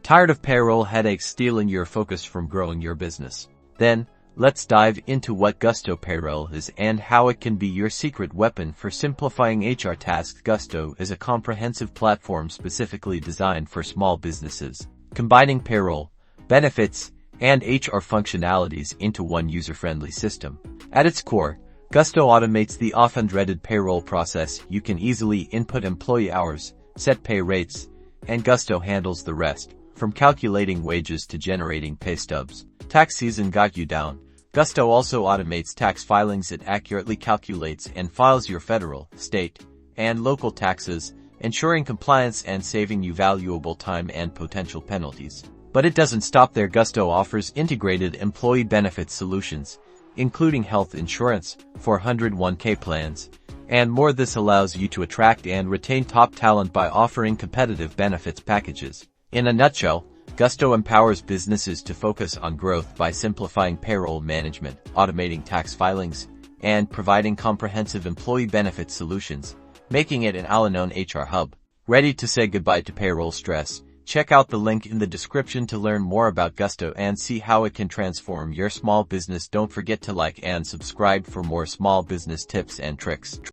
Tired of payroll headaches stealing your focus from growing your business? Then, let's dive into what Gusto Payroll is and how it can be your secret weapon for simplifying HR tasks. Gusto is a comprehensive platform specifically designed for small businesses, combining payroll, benefits, and HR functionalities into one user-friendly system. At its core, Gusto automates the often dreaded payroll process. You can easily input employee hours, set pay rates, and Gusto handles the rest, from calculating wages to generating pay stubs. Tax season got you down? Gusto also automates tax filings. It accurately calculates and files your federal, state, and local taxes, ensuring compliance and saving you valuable time and potential penalties. But it doesn't stop there. Gusto offers integrated employee benefits solutions, including health insurance, 401k plans, and more. This allows you to attract and retain top talent by offering competitive benefits packages. In a nutshell, Gusto empowers businesses to focus on growth by simplifying payroll management, automating tax filings, and providing comprehensive employee benefit solutions, making it an all-in-one HR hub. Ready to say goodbye to payroll stress? Check out the link in the description to learn more about Gusto and see how it can transform your small business. Don't forget to like and subscribe for more small business tips and tricks.